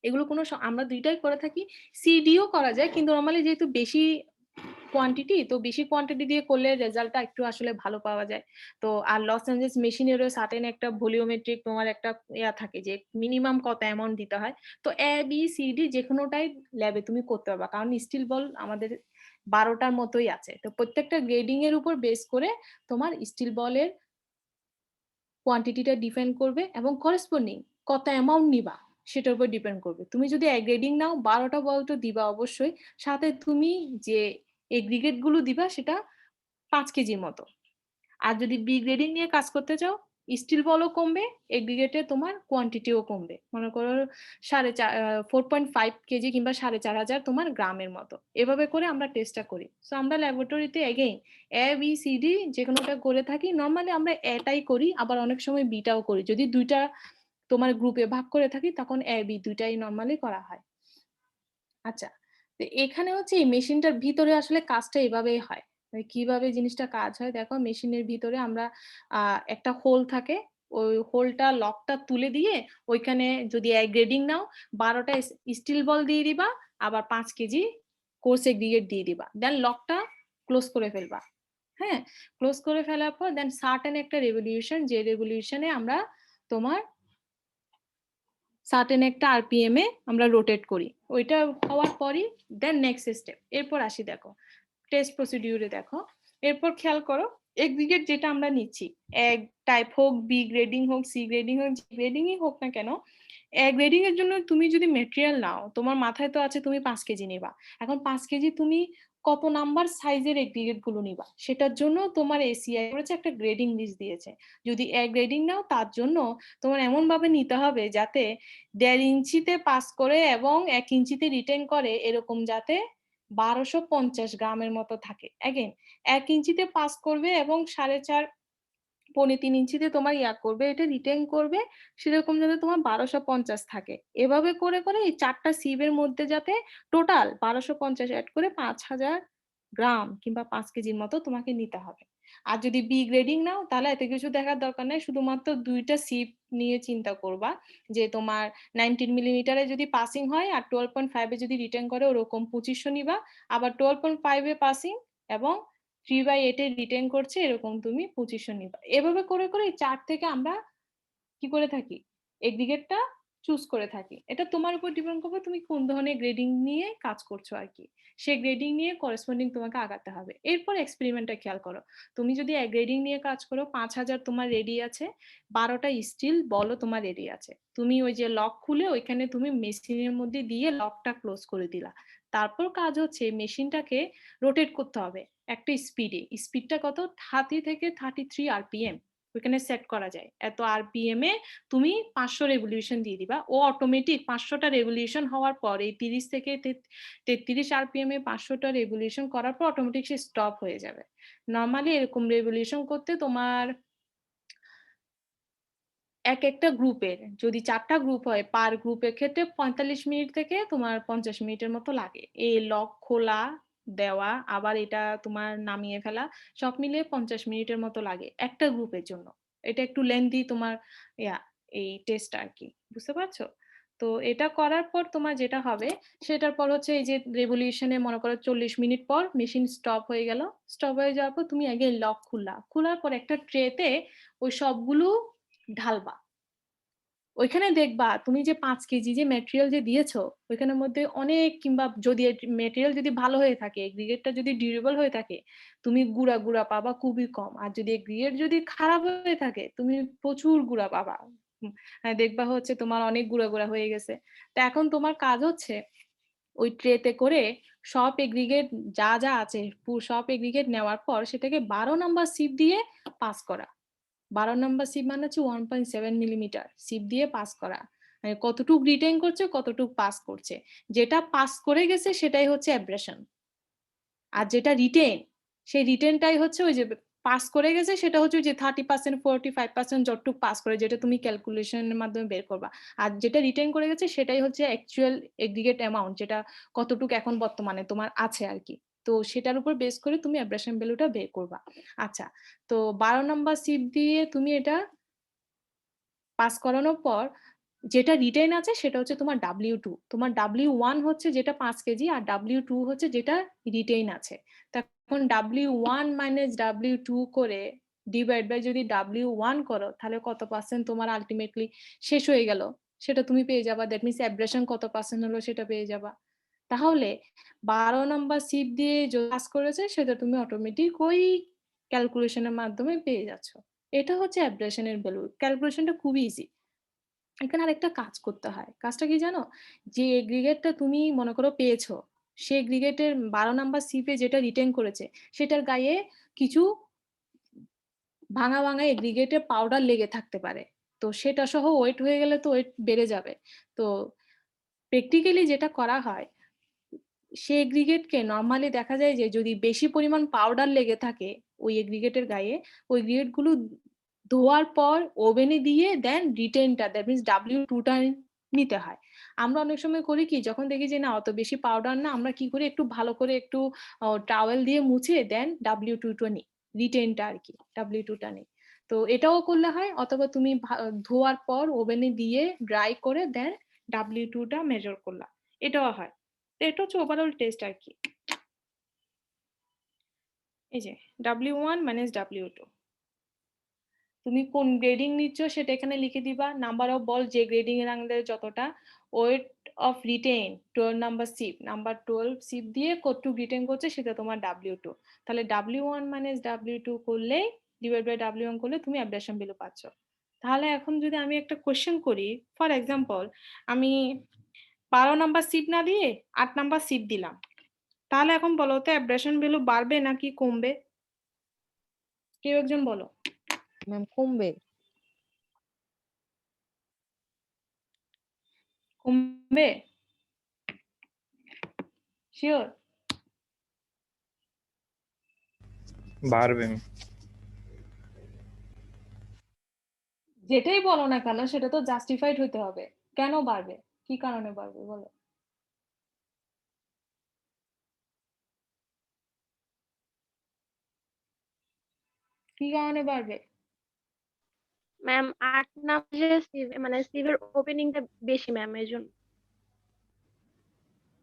এগুলো কোনো আমরা দুইটাই করে থাকি। সিডিও করা যায় কিন্তু নরমালি যেহেতু বেশি কোয়ান্টিটি, তো বেশি কোয়ান্টিটি দিয়ে করলে রেজাল্টটা একটু আসলে ভালো পাওয়া যায়। তো আর লস অ্যাঞ্জেলস মেশিনেরও সার্টেন একটা ভলিওমেট্রিক তোমার একটা ইয়া থাকে যে মিনিমাম কত অ্যামাউন্ট দিতে হয়। তো এ বি সি ডি যে কোনোটাই ল্যাবে তুমি করতে পারবা, কারণ স্টিল বল আমাদের 12টার মতোই আছে। তো প্রত্যেকটা গ্রেডিং এর উপর বেস করে তোমার স্টিল বলের কোয়ান্টিটিটা ডিপেন্ড করবে এবং করেসপন্ডিং কত অ্যামাউন্ট নিবা সেটার উপর ডিপেন্ড করবে। তুমি যদি গ্রেডিং নাও 12টা বল তো দিবা অবশ্যই, সাথে তুমি যে এগ্রিগেট গুলো দিবা সেটা 5 কেজির মতো। আর যদি বি গ্রেডিং নিয়ে কাজ করতে চাও স্টিল বলও কমবে, এগ্রিগেটে তোমার কোয়ান্টিটিও কমবে। মনে করো 4.5 কেজি কিংবা 4,500 তোমার গ্রামের মতো। এভাবে করে আমরা টেস্টটা করি। সো আমরা ল্যাবরেটরিতে again A B C D যে কোনোটা করে থাকি। নর্মালি আমরা এটাই করি, আবার অনেক সময় বিটাও করি। যদি দুইটা তোমার গ্রুপে ভাগ করে থাকি তখন এ বি দুইটাই নর্মালি করা হয়। আচ্ছা, তো এখানে হচ্ছে এই মেশিনটার ভিতরে আসলে কাজটা এভাবেই হয়। কিভাবে জিনিসটা কাজ হয় দেখো, মেশিনের ভিতরে আমরা একটা হোল থাকে, ওই হোলটা লকটা তুলে দিয়ে ওইখানে যদি গ্রেডিং নাও 12টা স্টিল বল দিয়ে দিবা, আবার 5 কেজি কোর্স এগ্রিগেট দিয়ে দিবা, দেন লকটা ক্লোজ করে ফেলবা। হ্যাঁ, ক্লোজ করে ফেলার পর দেন সার্টেন একটা রেভলিউশন, যে রেভলিউশনে আমরা তোমার সার্টেন একটা আরপিএম এ আমরা রোটেট করি। ওইটা হওয়ার পরই দেন নেক্সট স্টেপ। এরপর আসি দেখো টেস্ট প্রসিডিউরে। দেখো এরপর খেয়াল করো এগ্রিগেট যেটা আমরা নিচ্ছি, এক টাইপ হোক, বি গ্রেডিং হোক, সি গ্রেডিং হোক, যে গ্রেডিংই হোক না কেন, গ্রেডিং এর জন্য তুমি যদি মেটেরিয়াল নাও, তোমার মাথায় তো আছে তুমি 5 কেজি নিবা। এখন 5 কেজি তুমি কত নাম্বার সাইজের এগ্রিগেট গুলো নিবা সেটার জন্য তোমার এসিআই করেছে একটা গ্রেডিং লিস্ট দিয়েছে। যদি গ্রেডিং নাও তার জন্য তোমার এমন ভাবে নিতে হবে যাতে 1.5 ইঞ্চিতে পাস করে এবং 1 ইঞ্চিতে রিটেন করে, এরকম যাতে 1250 গ্রামের মতো থাকে। এগেন 1 ইঞ্চিতে পাস করবে এবং 4.5 3.5 ইঞ্চিতে তোমার করবে, এটা রিটেন করবে, সেরকম যাতে তোমার 1250 থাকে। এভাবে করে করে এই 4টা সিভের মধ্যে যাতে টোটাল 1250 অ্যাড করে 5000 গ্রাম কিংবা 5 কেজির মতো তোমাকে নিতে হবে। আর যদি বি গ্রেডিং নাও তাহলে এত কিছু দেখার দরকার নাই, শুধুমাত্র 2টা সিভ নিয়ে চিন্তা করবা যে তোমার 19 মিলিমিটারে যদি পাসিং হয় আর 12.5 এ যদি রিটেন করে ওরকম 2500 নিবা, আবার 12.5 এ পাসিং এবং 3/8 এ রিটেন করছে এরকম তুমি 2500 নিবা। এভাবে করে করে 4 থেকে আমরা কি করে থাকি এগ্রিগেটটা চুজ করে থাকি। এটা তোমার উপর ডিপেন্ড করবে তুমি কোন ধরনের গ্রেডিং নিয়ে কাজ করছো আর কি, সেই গ্রেডিং নিয়ে করেসপন্ডিং তোমাকে আগাতে হবে। এরপর এক্সপেরিমেন্টটা খেয়াল করো, তুমি যদি গ্রেডিং নিয়ে কাজ করো 5000 তোমার রেডি আছে, 12টা স্টিল বলো তোমার রেডি আছে, তুমি ওই যে লক খুলে ওইখানে তুমি মেশিনের মধ্যে দিয়ে লকটা ক্লোজ করে দিলা। তারপর কাজ হচ্ছে মেশিনটাকে রোটেট করতে হবে একটা স্পিডে। স্পিডটা কত? 30 থেকে 33 আরপিএম ওইখানে সেট করা যায়। এত আরপিএম এ তুমি 500 রেভলিউশন দিয়ে দিবা, ও অটোমেটিক 500টা রেভলিউশন হওয়ার পর এই 30 থেকে 33 আরপিএম এ 500টা রেভলিউশন করার পর অটোমেটিক সে স্টপ হয়ে যাবে। নরমালি এরকম রেভলিউশন করতে তোমার এক একটা গ্রুপের যদি 4টা গ্রুপ হয় পার গ্রুপের ক্ষেত্রে 45 মিনিট থেকে তোমার 50 মিনিটের মতো লাগে। এই লক খোলা দেওয়া আবার এটা তোমার নামিয়ে ফেলা সব মিলিয়ে 50 মিনিটের মতো লাগে একটা গ্রুপের জন্য। এটা একটু লেন্দি তোমার এই টেস্ট আর কি, বুঝতে পারছো? তো এটা করার পর তোমার যেটা হবে সেটার পর হচ্ছে এই যে রেভলিউশনে মনে করো 40 মিনিট পর মেশিন স্টপ হয়ে গেল। স্টপ হয়ে যাওয়ার পর তুমি আগে লক খুললা, খোলার পর একটা ট্রেতে ওই সবগুলো ঢালবা। ওইখানে দেখবা তুমি যে 5 কেজি যে ম্যাটেরিয়াল যে দিয়েছো ওইখানের মধ্যে অনেক, কিংবা যদি ম্যাটেরিয়াল যদি ভালো হয়ে থাকে, এগ্রিগেটটা যদি ডিউরেবল হয়ে থাকে, তুমি গুঁড়া গুঁড়া পাবা খুবই কম। আর যদি এগ্রিগেট যদি খারাপ হয়ে থাকে তুমি প্রচুর গুঁড়া পাবা। দেখবা হচ্ছে তোমার অনেক গুঁড়া গুঁড়া হয়ে গেছে। তো এখন তোমার কাজ হচ্ছে ওই ট্রেতে করে সব এগ্রিগেট যা যা আছে সব এগ্রিগেট নেওয়ার পর সেটাকে 12 নাম্বার সিপ দিয়ে পাস করা। 12 নাম্বার সিপ মানে হচ্ছে 1.7 মিলিমিটার সিপ দিয়ে পাস করা। মানে কতটুক রিটেইন করছে কতটুক পাস করছে, যেটা পাস করে গেছে সেটাই হচ্ছে অ্যাব্রেশন। আর যেটা রিটেইন, সেই রিটেইনটাই হচ্ছে ওই যে পাস করে গেছে সেটা হচ্ছে যে 30% 45% যতটুক পাস করে, যেটা তুমি ক্যালকুলেশনের মাধ্যমে বের করবা। আর যেটা রিটেইন করে গেছে সেটাই হচ্ছে অ্যাকচুয়াল এগ্রিগেট অ্যামাউন্ট, যেটা কতটুক এখন বর্তমানে তোমার আছে আর কি। তো সেটার উপর বেস করে তুমি অ্যাব্রেশন ভ্যালুটা বের করবা। আচ্ছা, তো 12 নাম্বার সিপ দিয়ে তুমি এটা পাস করানোর পর যেটা রিটেইন আছে সেটা হচ্ছে তোমার W2। তোমার W1 হচ্ছে যেটা 5 কেজি, আর W2 হচ্ছে যেটা রিটেইন আছে। তখন W1 মাইনাস W2 করে ডিভাইড বাই যদি W1 করো তাহলে কত পার্সেন্ট তোমার আলটিমেটলি শেষ হয়ে গেল সেটা তুমি পেয়ে যাবা। দ্যাট মিনস অ্যাব্রেশন কত পার্সেন্ট হলো সেটা পেয়ে যাবা। তাহলে 12 নাম্বার সিপ দিয়ে যে পাস করেছে সেটা তুমি অটোমেটিক ওই ক্যালকুলেশনের মাধ্যমে পেয়ে যাচ্ছ। এটা হচ্ছে অ্যাব্রেশনের ভ্যালু। ক্যালকুলেশনটা খুবই ইজি। এখানে আরেকটা কাজ করতে হয়। কাজটা কি জানো? যে এগ্রিগেটটা তুমি মনে করো পেয়েছো, সে এগ্রিগেটের 12 নাম্বার সিপে যেটা রিটেন করেছে সেটার গায়ে কিছু ভাঙা ভাঙা এগ্রিগেটের পাউডার লেগে থাকতে পারে। তো সেটা সহ ওয়েট হয়ে গেলে তো ওয়েট বেড়ে যাবে। তো প্র্যাকটিক্যালি যেটা করা হয়, সে এগ্রিগেটকে নর্মালি দেখা যায় যে যদি বেশি পরিমাণ পাউডার লেগে থাকে ওই এগ্রিগেটের গায়ে, ওই এগ্রিগেট গুলো ধোয়ার পর ওভেনে দিয়ে দেন রিটেনটা, দ্যাট মিনস W2টা নিতে হয়। আমরা অনেক সময় করি কি, যখন দেখি যে না অত বেশি পাউডার না, আমরা কি করি একটু ভালো করে একটু টাওয়েল দিয়ে মুছে দেন W2টা নিই, রিটেনটা আর কি, W2টা নিই। তো এটাও করলে হয়, অথবা তুমি ধোয়ার পর ওভেনে দিয়ে ড্রাই করে দেন W2টা মেজার করলা, এটাও হয়। এটা হচ্ছে ওভারঅল টেস্ট আর কি। এই যে W1 মাইনাস W2, তুমি কোন গ্রেডিং নিচ্ছ সেটা এখানে লিখে দিবা। নাম্বার অফ বল যে গ্রেডিং এর আন্ডারে যতটা, weight of retain 12 number sheep, number 12 sheep দিয়ে কতটুকু রিটেইন করছে সেটা তোমার W2। তাহলে W1 মাইনাস W2 করলে ডিভাইড বাই W1 করলে তুমি অ্যাব্রেশন ভ্যালু পাচ্ছ। তাহলে এখন যদি আমি একটা কোশ্চেন করি, ফর এক্সাম্পল আমি 12 নাম্বার সিপ না দিয়ে 8 নাম্বার সিপ দিলাম, তাহলে এখন বলো তো অ্যাব্রেশন ভ্যালু বাড়বে নাকি কমবে? কেউ একজন বলো। ম্যাম কমবে। কমবে? শিওর? বাড়বে। যেটাই বলো না কেন সেটা তো জাস্টিফাইড হতে হবে। কেন বাড়বে? কি কারণে বাড়বে বলো? কি কারণে বাড়বে? ম্যাম 8 নাম্বারের মানে সিভের ওপেনিংটা বেশি ম্যাম, এই জন্য।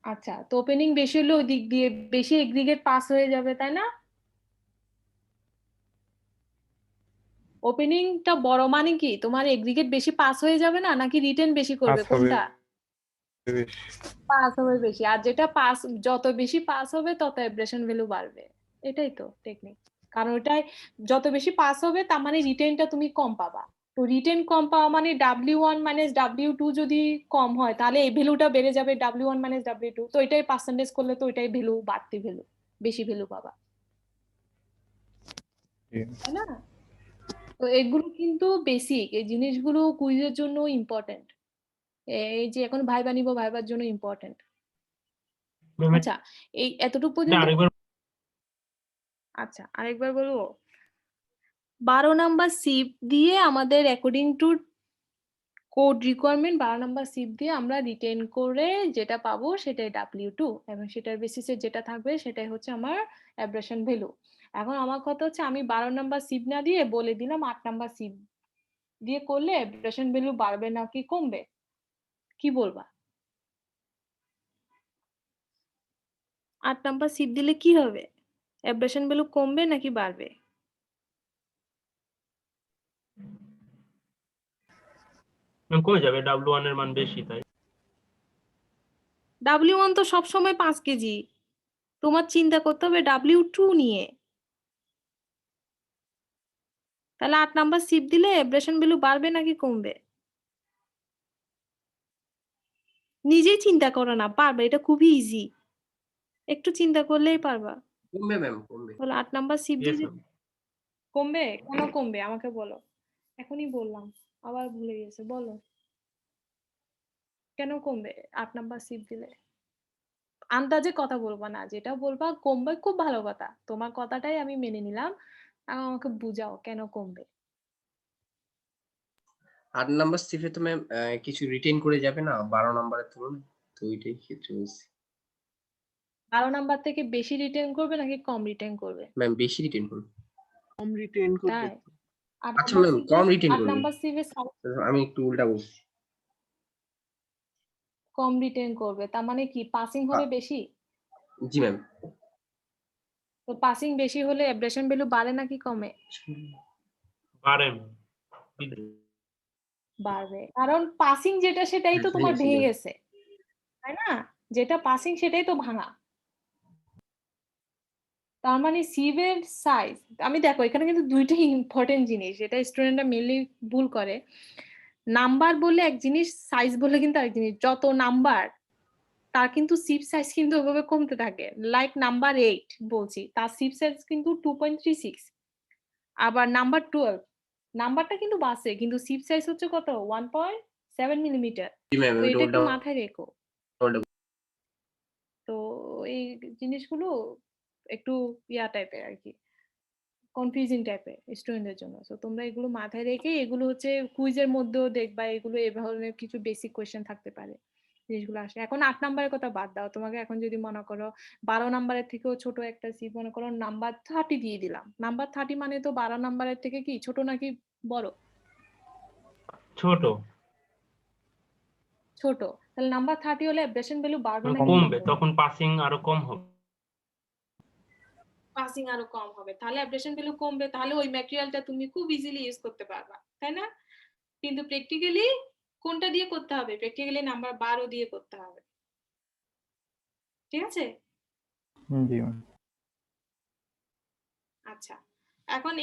আচ্ছা, তো ওপেনিং বেশি হলে ওই দিক দিয়ে বেশি এগ্রিগেট পাস হয়ে যাবে তাই না? ওপেনিংটা বড় মানে কি তোমার এগ্রিগেট বেশি পাস হয়ে যাবে না, নাকি রিটেন বেশি করবে, পাস হবে কোনটা? বেশি। পাস হবে বেশি। আর যেটা পাস, যত বেশি পাস হবে তত অ্যাব্রেশন ভ্যালু বাড়বে। এটাই তো টেকনিক। কারণ ওটাই যত বেশি পাস হবে তার মানে রিটেনটা তুমি কম পাবা। তো রিটেন কম পাওয়া মানে W1 মাইনাস W2 যদি কম হয় তাহলে এই ভ্যালুটা বেড়ে যাবে W1 মাইনাস W2। তো এটাই পার্সেন্টেজ করলে তো ওইটাই ভ্যালু, বাড়তি ভ্যালু, বেশি ভ্যালু পাবা, তাই না? তো এগুলো কিন্তু বেসিক, এই জিনিসগুলো কুইজের জন্য ইম্পর্টেন্ট। এই যে এখন ভাইবা নিব, ভাইবার জন্য ইম্পর্টেন্ট। আচ্ছা, এই এতটুকু পর্যন্ত। আচ্ছা, আরেকবার বলবো। 12 নাম্বার সিপ দিয়ে আমাদের according to code requirement 12 number sheep দিয়ে আমরা রিটেন করে যেটা পাবো সেটাই W2, এবং সেটার বেসিসে যেটা থাকবে সেটাই হচ্ছে আমার অ্যাব্রেশন ভ্যালু। এখন আমার কথা হচ্ছে আমি 12 নাম্বার সিপ না দিয়ে বলে দিলাম 8 নাম্বার সিপ দিয়ে করলে অ্যাব্রেশন ভ্যালু বাড়বে নাকি কমবে? কি বলবা? 8 নাম্বার সিপ দিলে কি হবে? অ্যাব্রেশন ভ্যালু কমবে নাকি বাড়বে? ম্যাম কমে যাবে, W1 এর মান বেশি তাই। W1 তো সবসময় 5 কেজি। তোমার চিন্তা করতে হবে W2 নিয়ে। তাহলে 8 নাম্বার সিপ দিলে অ্যাব্রেশন ভ্যালু বাড়বে নাকি কমবে? নিজেই চিন্তা করো না, পারবে, এটা খুবই ইজি। একটু চিন্তা করলেই পারবা। কমবে ম্যাম, কমবে। বলো 8 নাম্বার সিপ Yes, দিলে ma'am. কমবে? কেন কমবে আমাকে বলো। এখনই বললাম, আবার ভুলে গেছে, বলো। কেন কমবে 8 নাম্বার সিপ দিলে? আন্দাজে কথা বলবা না, যেটা বলবা কমবে খুব ভালো কথা, তোমার কথাটাই আমি মেনে নিলাম। আমাকে বুঝাও কেন কমবে। 8 নাম্বার সিফে তো ম্যাম কিছু রিটেন করে যাবে না 12 নাম্বারের তুলনায়, তো ওইটাই ক্ষেত্রে বলছি। 12 নাম্বার থেকে বেশি রিটেন করবে নাকি কম রিটেন করবে? ম্যাম বেশি রিটেন করবে। কম রিটেন করবে। তাই 8 আচ্ছা নাম্বার ম্যাম, সিপে কম রিটেন 8 করবে। নাম্বার সিপে আমি একটু উল্টা বলছি। কম রিটেন করবে, তার মানে কি পাসিং হবে বেশি? জি ম্যাম। তো পাসিং বেশি হলে অ্যাব্রেশন ভ্যালু বাড়ে নাকি কমে? বাড়ে। বাড়বে, কারণ পাসিং যেটা সেটাই তো তোমার ভেঙেছি, ভেঙে ma'am। গেছে, তাই না? যেটা পাসিং সেটাই তো ভাঙা। তার মানে সিভের সাইজ, আমি দেখো এখানে কিন্তু দুইটাই ইম্পর্টেন্ট জিনিস, যেটা স্টুডেন্টরা মেনলি ভুল করে। নাম্বার বলে এক জিনিস, সাইজ বলে কিন্তু আরেক জিনিস। যত নাম্বার তার কিন্তু সিপ সাইজ কিন্তু ওভাবে কমতে থাকে। লাইক নাম্বার 8 বলছি, তার সিপ সাইজ কিন্তু 2.36। আবার নাম্বার 12 নাম্বারটা কিন্তু বাসে, কিন্তু সিপ সাইজ হচ্ছে কত 1.7 মিলিমিটার। জি ম্যাম, তো ওইটা এটা একটু উল্টা মাথায় রেখো। উল্টা। তো এই জিনিসগুলো একটু ইয়া টাইপের আর কি, কনফিউজিং টাইপের স্টুডেন্টদের জন্য। তো তোমরা এগুলো মাথায় রেখে, এগুলো হচ্ছে কুইজের মধ্যেও দেখবা, এগুলো এ ধরনের কিছু বেসিক কোয়েশ্চেন থাকতে পারে, জিনিসগুলো আসে। এখন 8 নাম্বারের কথা বাদ দাও, তোমাকে এখন যদি মনে করো 12 নাম্বারের থেকেও ছোট একটা সিপ, মনে করো নাম্বার 30 দিয়ে দিলাম। নাম্বার 30 মানে তো 12 নাম্বারের থেকে কি ছোট নাকি বড়? ছোট। ছোট। তাহলে নাম্বার 30 হলে অ্যাব্রেশন ভ্যালু বাড়বে নাকি কমবে, কমবে? তখন পাসিং আরো কম হবে। পাসিং আরো কম হবে, তাহলে অ্যাব্রেশন ভ্যালু কমবে, তাহলে ওই ম্যাটেরিয়ালটা তুমি খুব ইজিলি ইউজ করতে পারবা, তাই না? কিন্তু প্র্যাকটিক্যালি কোনটা দিয়ে করতে হবে? প্র্যাকটিক্যালি নাম্বার 12 দিয়ে করতে হবে, ঠিক আছে? জি ম্যাম। আচ্ছা, এখন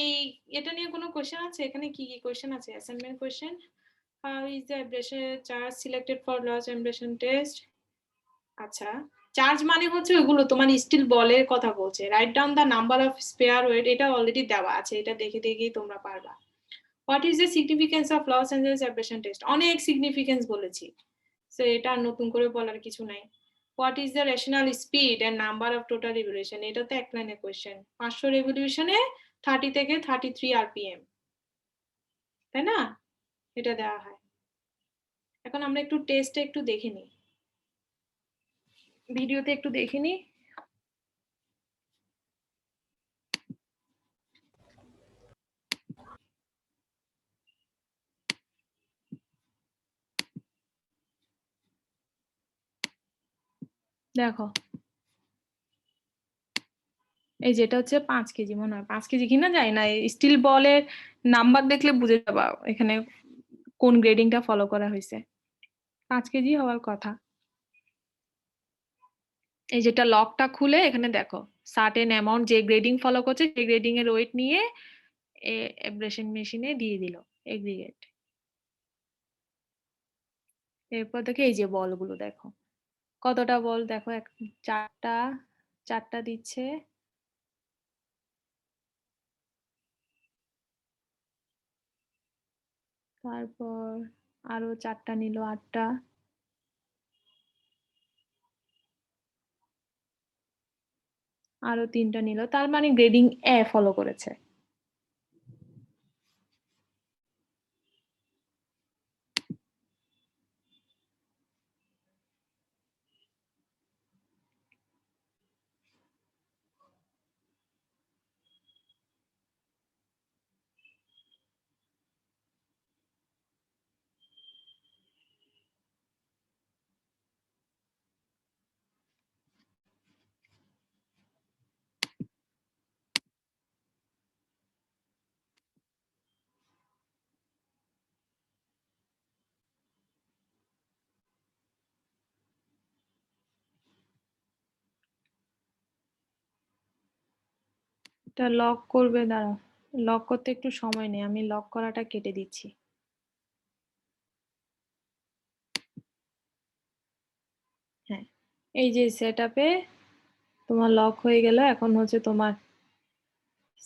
এটা নিয়ে কোনো কোশ্চেন আছে? এখানে কি কি কোশ্চেন আছে? Assignment question. How is the abrasion charge selected for Los abrasion test? আচ্ছা, চার্জ মানে হচ্ছে ওইগুলো তোমার স্টিল বলের কথা বলছে। Right down the number of spare weight, এটা অলরেডি দেওয়া আছে, এটা দেখে দেখেই তোমরা পারবা। What is the significance of Los Angeles abrasion test? অনেক সিগনিফিকেন্স বলেছি, সো এটা আর নতুন করে বলার কিছু নাই। What is the rational speed and number of total revolution? এটা তো এক লাইনের কোয়েশ্চেন। 500 রেভলিউশনে 30 থেকে 33 আরপিএম, তাই না? এটা দেওয়া হয়। এখন আমরা একটু টেস্টে একটু দেখে নিই, ভিডিওতে একটু দেখে নিই। দেখো, এই যেটা হচ্ছে 5 কেজি, মনে হয় 5 কেজি কিনা যায় না, স্টিল বলের নাম্বার দেখলে বুঝে যাবা এখানে কোন গ্রেডিংটা ফলো করা হয়েছে। 5 কেজি হওয়ার কথা। এই যেটা লকটা খুলে এখানে দেখো সার্টেন অ্যামাউন্ট, যে গ্রেডিং ফলো করছে সেই গ্রেডিং এর ওয়েট নিয়ে অ্যাব্রেশন মেশিনে দিয়ে দিল এগ্রিগেট। এরপর দেখো এই যে বলগুলো দেখো, কতটা বল দেখো, চারটা দিচ্ছে। তারপর আরো 4টা নিল, 8টা। আরো 3টা নিল, তার মানে গ্রেডিং এ ফলো করেছে। এটা লক করবে, দাঁড়াও, লক করতে একটু সময় নেই, আমি লক করাটা কেটে দিচ্ছি। হ্যাঁ, এই যে সেটআপে তোমার লক হয়ে গেল, এখন হচ্ছে তোমার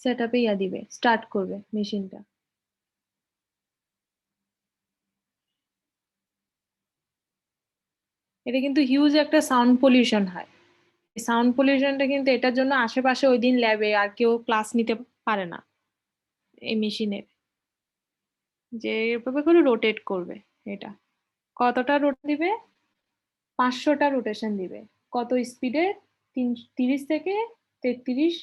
সেটআপে দিবে, স্টার্ট করবে মেশিনটা। এটা কিন্তু হিউজ একটা সাউন্ড পলিউশন হয়। সাউন্ড পলিউশনটা কিন্তু এটার জন্য আশেপাশে ওই দিন ল্যাবে আর কেউ ক্লাস নিতে পারে না এই মেশিনের, যে এভাবে করে রোটেট করবে। এটা কতটা রোট দিবে? 500টা রোটেশন দিবে। কত স্পিডে? 30 থেকে 33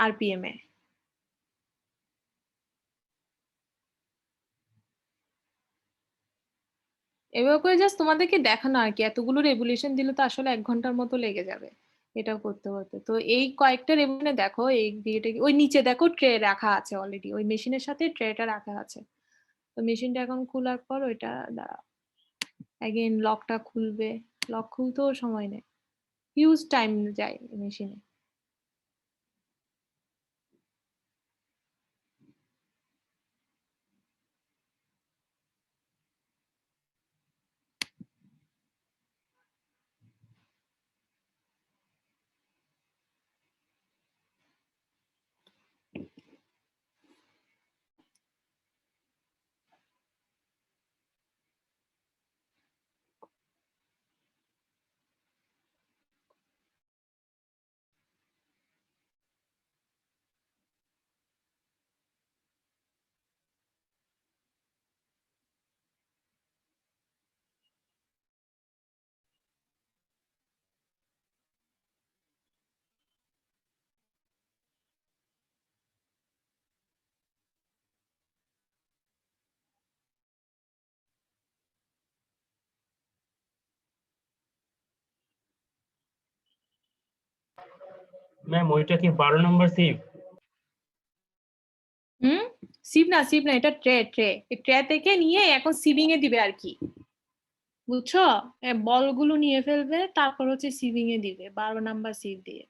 আরপিএম এ। এভাবে করে জাস্ট তোমাদেরকে দেখানো আর কি, এতগুলো রেভলিউশন দিলে তো আসলে 1 ঘন্টার মতো লেগে যাবে এটাও করতে করতে। তো এই কয়েকটা রেভলিউশনে দেখো, এই দিকে ওই নিচে দেখো ট্রে রাখা আছে অলরেডি, ওই মেশিনের সাথে ট্রেটা রাখা আছে। তো মেশিনটা এখন খোলার পর ওইটা দাঁড়াও, অ্যাগেন লকটা খুলবে। লক খুলতেও সময় নেই, হিউজ টাইম যায় মেশিনে। ম্যাম ওইটা কি 12 নম্বর সিভ? হুম, সিভ না, সিভ না, এটা ট্রে। এই ট্রে থেকে নিয়ে এখন সিভিং এ দিবে আর কি, বুঝছো? বলগুলো নিয়ে ফেলবে, তারপর হচ্ছে সিভিং এ দিবে 12 নাম্বার সিভ দিয়ে।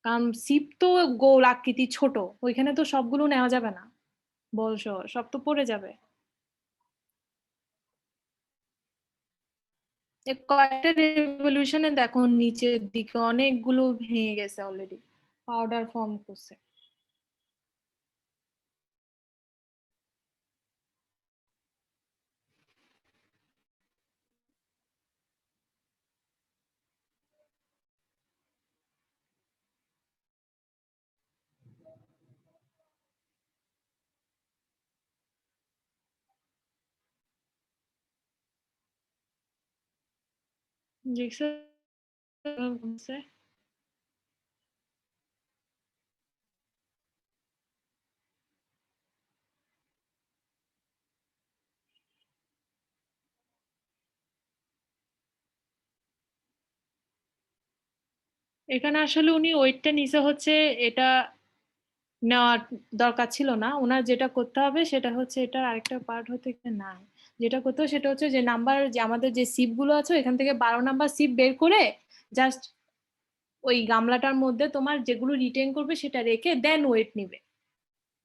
কারণ সিপ তো গোল আকৃতি ছোট, ওইখানে তো সবগুলো নেওয়া যাবে না, বল সহ সব তো পড়ে যাবে। কয়েকটা রেভলিউশনে দেখো নিচের দিকে অনেকগুলো ভেঙে গেছে অলরেডি, পাউডার ফর্ম করছে। দেখছো? এখানে আসলে উনি ওয়েটটা নিচে হচ্ছে, এটা নেওয়ার দরকার ছিল না। ওনার যেটা করতে হবে সেটা হচ্ছে, এটা আরেকটা পার্ট হতে নাই, যেটা করতে হবে সেটা হচ্ছে যে নাম্বার, যে আমাদের যে সিপ গুলো আছে এখান থেকে 12 নাম্বার সিপ বের করে জাস্ট ওই গামলাটার মধ্যে তোমার যেগুলো রিটেন করবে সেটা রেখে দেন ওয়েট নিবে,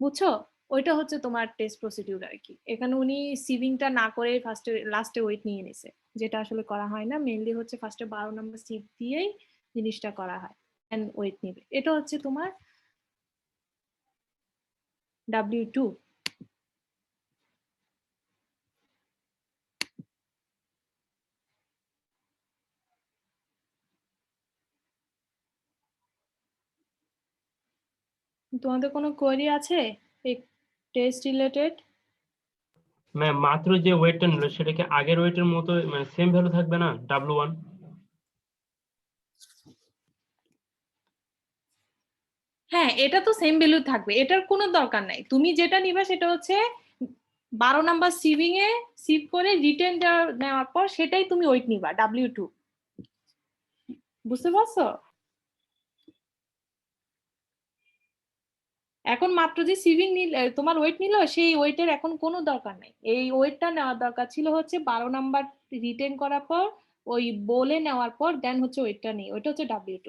বুঝছো? ওইটা হচ্ছে তোমার টেস্ট প্রসিডিউর আর কি। এখানে উনি সিভিংটা না করে ফার্স্টে লাস্টে ওয়েট নিয়ে নিছে, যেটা আসলে করা হয় না। মেইনলি হচ্ছে ফার্স্টে 12 নাম্বার সিপ দিয়েই জিনিসটা করা হয়, দেন ওয়েট নিবে। এটা হচ্ছে তোমার W2। তোমাদের কোনো কোয়েরি আছে এই টেস্ট রিলেটেড? ম্যাম মাত্র যে ওয়েটটা নিল সেটা কি আগের ওয়েটের মতো মানে সেম ভ্যালু থাকবে না W1? হ্যাঁ, এটা তো সেম ভ্যালু থাকবে, এটার কোনো দরকার নাই। তুমি যেটা নিবে সেটা হচ্ছে 12 নাম্বার সিভিং এ সিভ করে রিটেন নেওয়ার পর সেটাই তুমি ওয়েট নিবা, W2। বুঝতে পারছো? এখন মাত্র যে সিভিং তোমার ওয়েট নিল, সেই ওয়েটের এখন কোনো দরকার নাই। এই ওয়েটটা নেওয়ার দরকার ছিল হচ্ছে 12 নাম্বার রিটেন করার পর ওই বলে নেওয়ার পর দেন হচ্ছে ওইটা নেই, ওইটা হচ্ছে W2।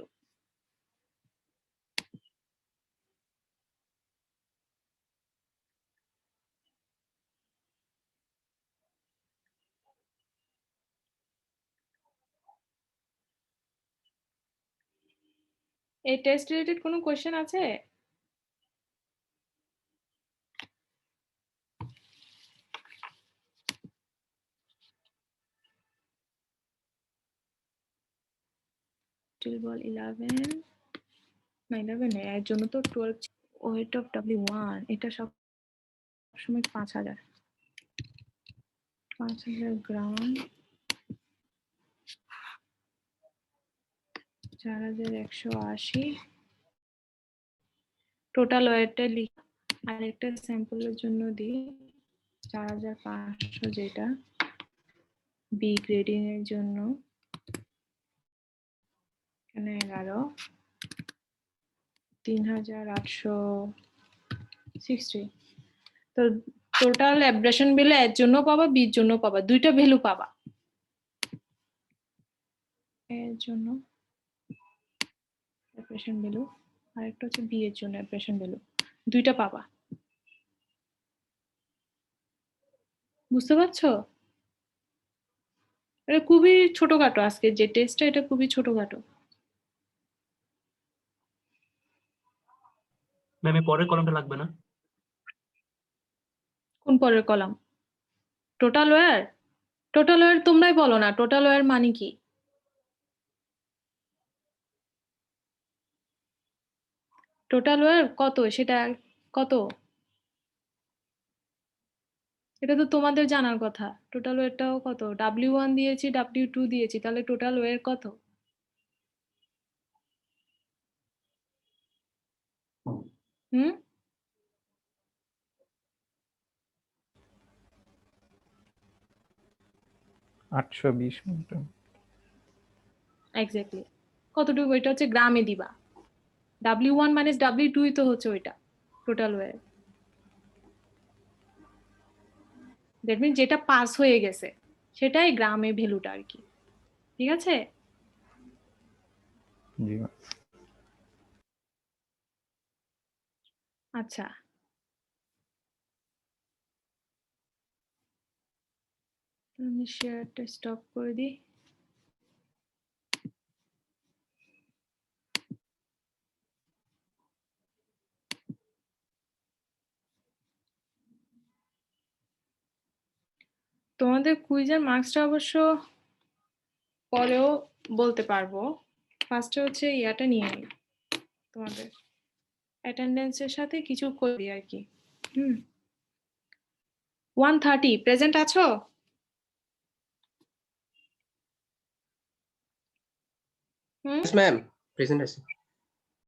এই টেস্ট রিলেটেড কোনো কোয়েশ্চেন আছে? বল 11 না 11 নয়, এর জন্য তো 12। ওয়েট অফ W1 এটা সব সময় 5000 গ্রাম, 4180। টোটাল ওয়েটটা লিখি, আরেকটা স্যাম্পলের জন্য দিই 4500, যেটা বি গ্রেডিং এর জন্য এখানে 11, 3860। তো টোটাল অ্যাব্রেশন ভ্যালু এর জন্য পাবা, বির জন্য পাবা, দুইটা ভ্যালু পাবা। এর জন্য অ্যাব্রেশন ভ্যালু, আরেকটা হচ্ছে বি এর জন্য অ্যাব্রেশন ভ্যালু, দুইটা পাবা। বুঝতে পারছো? এটা খুবই ছোটখাটো, আজকে যে টেস্টটা এটা খুবই ছোটখাটো। ম্যাম এই পরের কলামটা লাগবে না? কোন পরের column? Total wear? Total wear তোমরাই বলো না, টোটাল ওয়্যার মানে কি? টোটাল ওয়্যার কত, সেটা কত? এটা তো তোমাদের জানার কথা। টোটাল ওয়্যারটাও কত? W1 দিয়েছি, W2 দিয়েছি, তাহলে টোটাল ওয়্যার কত? হুম? $820 নিউটন। এক্স্যাক্টলি। কতটুকু? এটা হচ্ছে গ্রামে দিবা। W1 মাইনাস W2 তো হচ্ছে ওইটা টোটাল ওয়্যার। দ্যাট মিন যেটা পাস হয়ে গেছে সেটাই গ্রামে ভ্যালুটা আর কি। ঠিক আছে? জি ম্যাম। আচ্ছা, আমি শেয়ারটা স্টপ করে দিই। তোমাদের কুইজের মার্কসটা অবশ্য পরেও বলতে পারবো। ফার্স্টে হচ্ছে ইয়াটা নিয়ে নিই, তোমাদের অ্যাটেন্ডেন্সের সাথে কিছু করি আর কি। 130 প্রেজেন্ট আছো? Yes, ma'am. Present আছে।